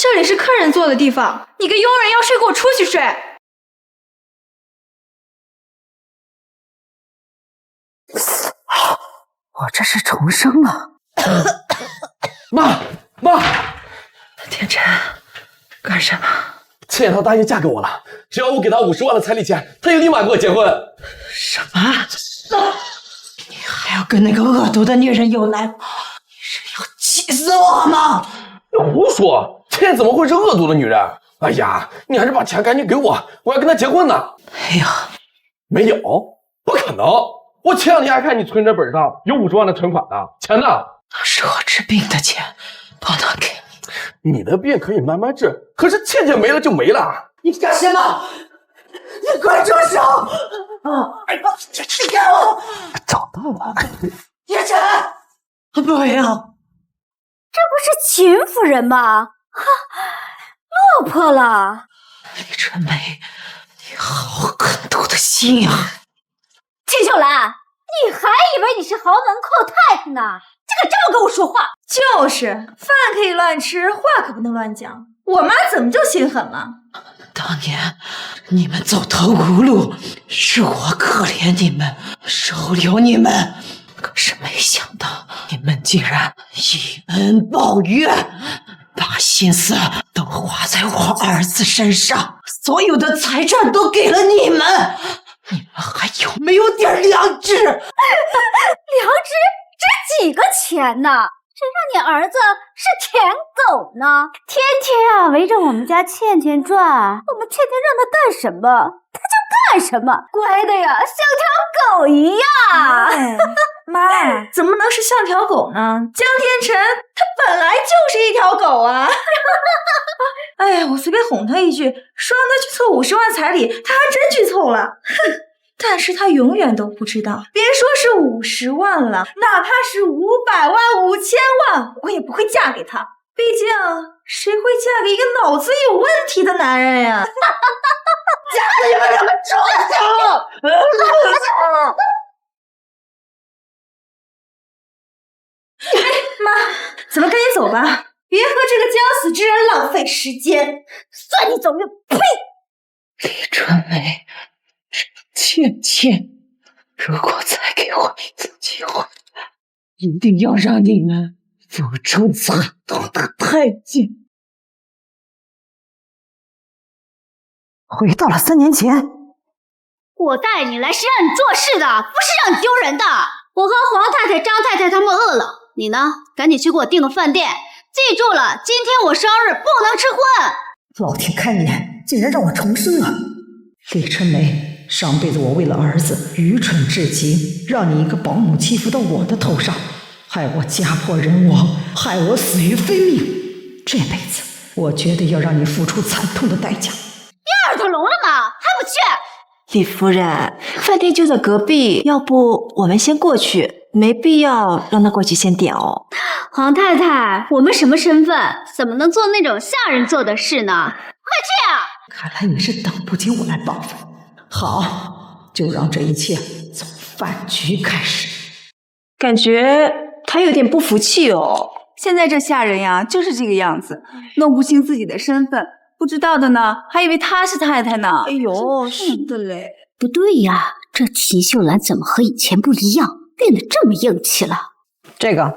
这里是客人坐的地方，你个佣人要睡给我出去睡。我这是重生了。妈，天辰，干什么？陈彦涛答应嫁给我了，只要我给他50万的彩礼钱，他就立马跟我结婚。什么？你还要跟那个恶毒的女人有来往？你是要气死我吗？你胡说，陈燕怎么会是恶毒的女人？哎呀，你还是把钱赶紧给我，我要跟他结婚呢。哎呀，没有，不可能！我前2天还看你存折本上有50万的存款呢，钱呢？那是我治病的钱，不能给你。你的病可以慢慢治，可是倩倩没了就没了。你干什么？你快住手！你给我！找到了，叶晨，不要！这不是秦夫人吗？哈，落魄了。李春梅，你好狠毒的心呀！秦秀兰，你还以为你是豪门阔太太呢？竟敢这么跟我说话！就是，饭可以乱吃，话可不能乱讲。我妈怎么就心狠了？当年你们走投无路，是我可怜你们，收留你们。可是没想到你们竟然以恩报怨，把心思都花在我儿子身上，所有的财产都给了你们。你们还有没有点良知？良知值几个钱呢？谁让你儿子是舔狗呢？天天啊围着我们家倩倩转，我们倩倩让他干什么他就干什么，乖的呀像条狗一样。哎妈，怎么能是像条狗呢？江天辰他本来就是一条狗啊！哎呀，我随便哄他一句，说让他去凑50万彩礼，他还真去凑了。哼！但是他永远都不知道，别说是50万了，哪怕是500万、5000万，我也不会嫁给他。毕竟谁会嫁给一个脑子有问题的男人呀？嫁给你们两个畜生！妈，咱们赶紧走吧，别和这个将死之人浪费时间。算你走运！呸！李春梅，倩倩，如果再给我一次机会，一定要让你们付出惨痛的代价。回到了3年前。我带你来是让你做事的，不是让你丢人的。我和黄太太、张太太他们饿了，你呢？赶紧去给我订个饭店。记住了，今天我生日，不能吃荤。老天开眼，竟然让我重生了。李春梅，上辈子我为了儿子愚蠢至极，让你一个保姆欺负到我的头上，害我家破人亡，害我死于非命。这辈子我决定要让你付出惨痛的代价。你耳朵聋了吗？还不去？李夫人，饭店就在隔壁，要不我们先过去，没必要让他过去先点哦。黄太太，我们什么身份，怎么能做那种下人做的事呢？快去啊！看来你是等不及我来报复。好，就让这一切从饭局开始。感觉他有点不服气哦。现在这下人呀，就是这个样子，弄不清自己的身份，不知道的呢，还以为她是太太呢。哎呦，是的嘞。不对呀，这秦秀兰怎么和以前不一样，变得这么硬气了？这个，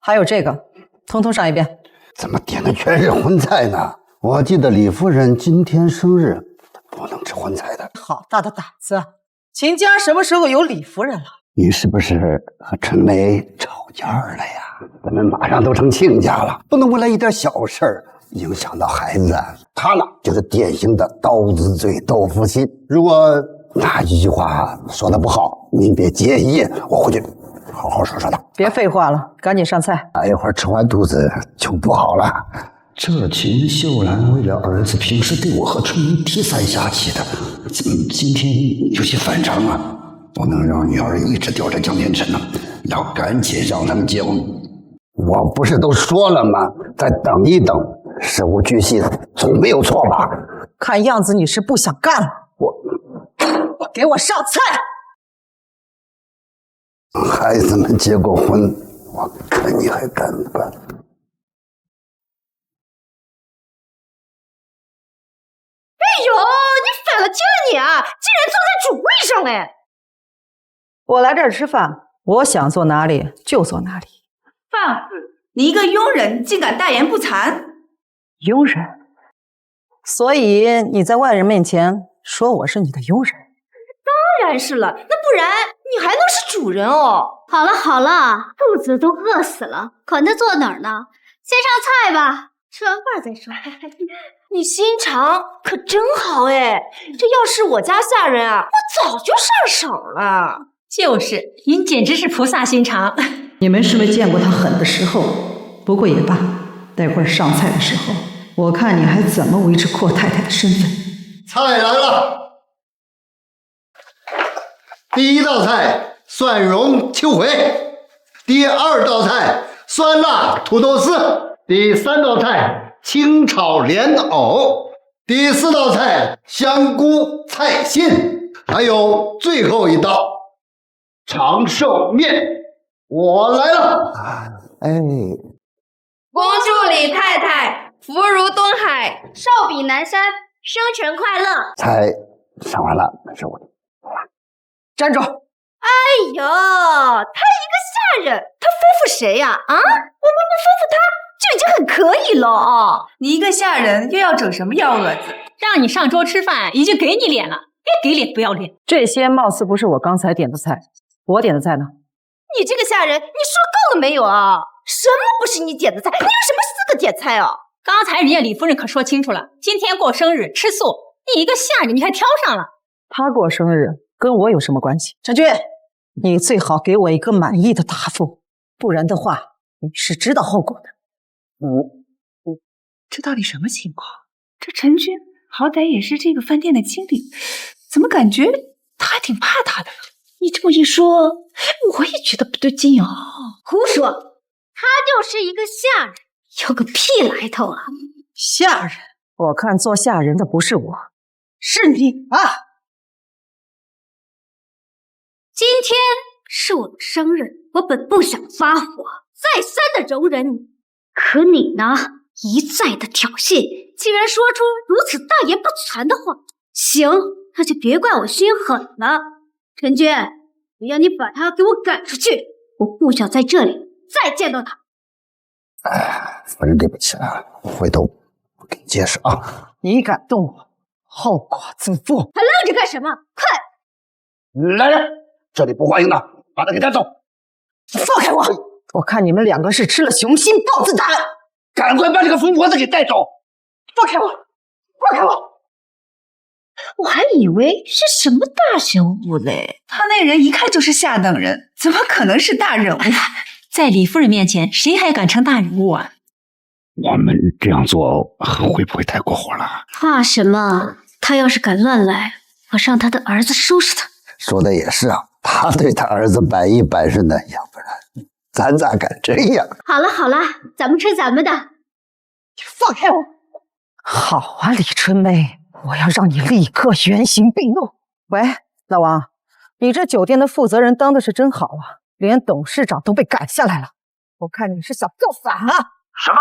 还有这个，统统上一遍。怎么点的全是荤菜呢？我记得李夫人今天生日，不能吃荤菜的。好大的胆子！秦家什么时候有李夫人了？你是不是和春梅吵架了呀？咱们马上都成亲家了，不能为了一点小事儿影响到孩子。他呢，就是典型的刀子嘴豆腐心。如果哪一句话说的不好，您别介意，我回去好好说说他。别废话了，赶紧上菜。一会儿吃完肚子就不好了。这秦秀兰为了儿子，平时对我和春梅提三下气的，今天有些反常啊！不能让女儿一直吊着江天辰呢，要赶紧让他们结婚。我不是都说了吗？再等一等，事无巨细，总没有错吧？看样子你是不想干了。给我上菜！孩子们结过婚，我看你还干不干？你啊，竟然坐在主位上哎！我来这儿吃饭，我想坐哪里就坐哪里。放肆！你一个庸人竟敢大言不惭！庸人？所以你在外人面前说我是你的佣人？当然是了，那不然你还能是主人哦？好了好了，肚子都饿死了，管他坐哪儿呢？先上菜吧，吃完饭再说。你心肠可真好哎！这要是我家下人啊，我早就上手了。就是，您简直是菩萨心肠。你们是没见过他狠的时候，不过也罢，待会儿上菜的时候，我看你还怎么维持阔太太的身份。菜来了，第一道菜蒜蓉秋葵，第二道菜酸辣土豆丝，第三道菜清炒莲藕，第四道菜香菇菜心，还有最后一道长寿面。我来了！哎，恭祝李太太福如东海，寿比南山，生辰快乐。菜上完了，是我的。站住！哎呦，他一个下人，他吩咐谁呀？啊，我们不吩咐他就已经很可以了啊！你一个下人又要整什么幺蛾子？让你上桌吃饭已经给你脸了，该给脸不要脸。这些貌似不是我刚才点的菜，我点的菜呢？你这个下人，你说够了没有啊？什么不是你点的菜？你有什么资格点菜啊？刚才人家李夫人可说清楚了，今天过生日吃素，你一个下人你还挑上了。他过生日跟我有什么关系？陈俊，你最好给我一个满意的答复，不然的话你是知道后果的。这到底什么情况？这陈军好歹也是这个饭店的经理，怎么感觉他还挺怕他的？你这么一说，我也觉得不对劲哦。胡说，他就是一个下人，有个屁来头啊！下人？我看做下人的不是我，是你啊！今天是我的生日，我本不想发火，再三的容忍你，可你呢，一再的挑衅，竟然说出如此大言不惭的话。行，那就别怪我心狠了。陈军，我要你把他给我赶出去，我不想在这里再见到他。哎，夫人对不起啊，回头我给你解释啊。你敢动我，后果自负。还愣着干什么？快！来人，这里不欢迎的，把他给带走。放开我！我看你们两个是吃了雄心豹子胆，赶快把这个疯婆子给带走！放开我！放开我！我还以为是什么大人物嘞，他那人一看就是下等人，怎么可能是大人物？在李夫人面前，谁还敢称大人物啊？我们这样做会不会太过火了？怕什么？他要是敢乱来，我让他的儿子收拾他。说的也是啊，他对他儿子百依百顺的，要不然咱咋敢这样？好了好了，咱们吃咱们的。放开我！好啊，李春梅，我要让你立刻原形毕露。喂，老王，你这酒店的负责人当的是真好啊，连董事长都被赶下来了。我看你是想造反啊！什么？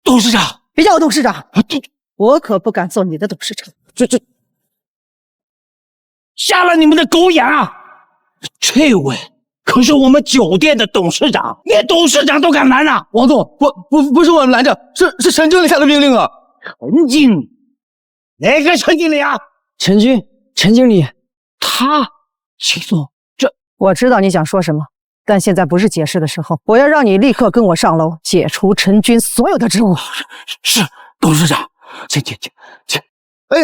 董事长？别叫我董事长，我可不敢做你的董事长。这瞎了你们的狗眼啊！这位可是我们酒店的董事长，连董事长都敢拦啊！王总，不是我们拦着，是陈经理下的命令啊！陈经理？哪个陈经理啊？陈经理，他，秦总，我知道你想说什么，但现在不是解释的时候，我要让你立刻跟我上楼，解除陈军所有的职务。是董事长，请。哎，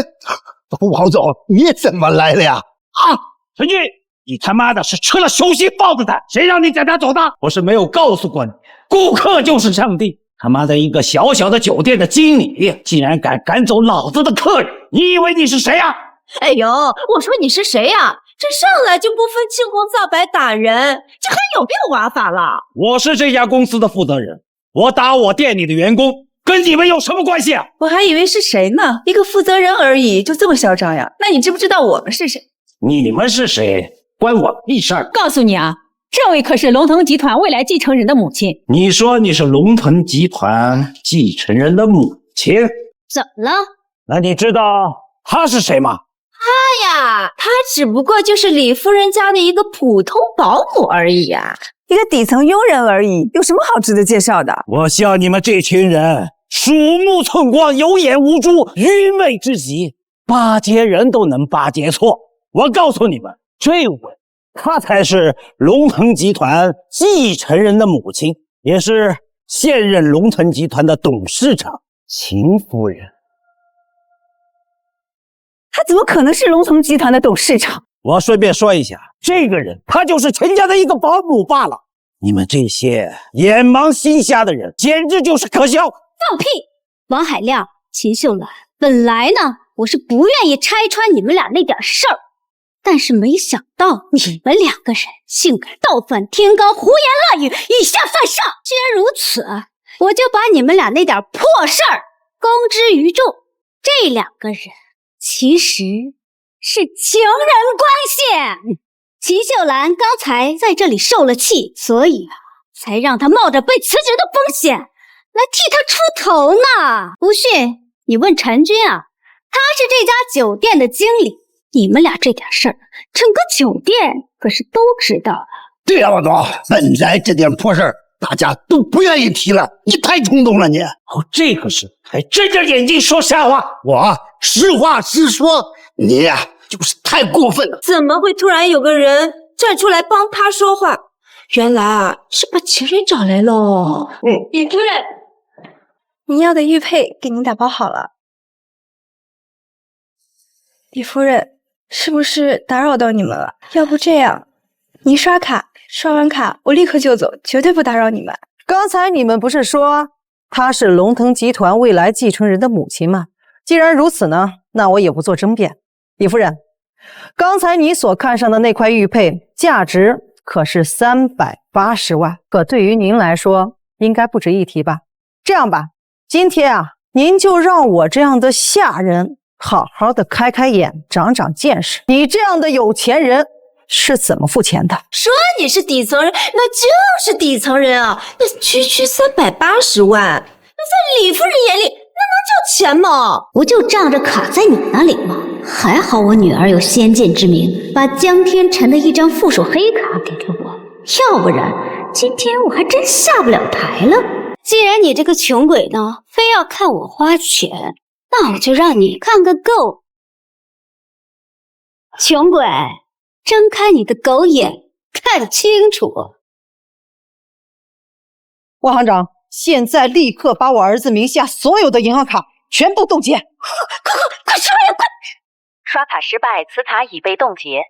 王总，你怎么来了呀？啊，陈军，你他妈的是吃了雄心豹子胆，谁让你在那走的？我是没有告诉过你，顾客就是上帝。他妈的一个小小的酒店的经理，竟然敢赶走老子的客人，你以为你是谁啊？哎呦，我说你是谁呀？这上来就不分青红皂白打人，这还有没有玩法了？我是这家公司的负责人，我打我店里的员工，跟你们有什么关系啊？我还以为是谁呢，一个负责人而已，就这么嚣张呀？那你知不知道我们是谁？你们是谁？关我屁事儿！告诉你啊，这位可是龙腾集团未来继承人的母亲。你说你是龙腾集团继承人的母亲？怎么了？那你知道他是谁吗？他呀，他只不过就是李夫人家的一个普通保姆而已呀，一个底层佣人而已，有什么好值得介绍的？我笑你们这群人鼠目寸光，有眼无珠，愚昧之极，巴结人都能巴结错。我告诉你们，这位她才是龙腾集团继承人的母亲，也是现任龙腾集团的董事长秦夫人。他怎么可能是龙腾集团的董事长？我顺便说一下，这个人他就是陈家的一个保姆罢了。你们这些眼盲心瞎的人，简直就是可笑！放屁！王海亮、秦秀兰，本来呢，我是不愿意拆穿你们俩那点事儿，但是没想到你们两个人竟敢倒反天罡，胡言乱语，以下犯上。既然如此，我就把你们俩那点破事儿公之于众。这两个人其实是情人关系。秦秀兰刚才在这里受了气，所以才让她冒着被辞职的风险来替她出头呢。不信你问陈军啊，他是这家酒店的经理，你们俩这点事儿，整个酒店可是都知道了。对呀，王总，本来这点破事儿大家都不愿意提了，你太冲动了你。这个事还睁着眼睛说瞎话。我实话实说，你呀就是太过分了。怎么会突然有个人站出来帮他说话？原来啊，是把情人找来喽。李夫人，您要的玉佩给您打包好了。李夫人，是不是打扰到你们了？要不这样，您刷卡，刷完卡我立刻就走，绝对不打扰你们。刚才你们不是说她是龙腾集团未来继承人的母亲吗？既然如此呢，那我也不做争辩。李夫人，刚才你所看上的那块玉佩价值可是380万，可对于您来说应该不值一提吧？这样吧，今天啊，您就让我这样的下人好好的开开眼，长长见识。你这样的有钱人是怎么付钱的？说你是底层人，那就是底层人啊！那区380万，那在李夫人眼里，那能叫钱吗？不就仗着卡在你那里吗？还好我女儿有先见之明，把江天辰的一张附属黑卡给了我，要不然今天我还真下不了台了。既然你这个穷鬼呢，非要看我花钱，那我就让你看个够。穷鬼，睁开你的狗眼，看清楚！汪行长，现在立刻把我儿子名下所有的银行卡全部冻结！快刷呀，快！刷卡失败，此卡已被冻结。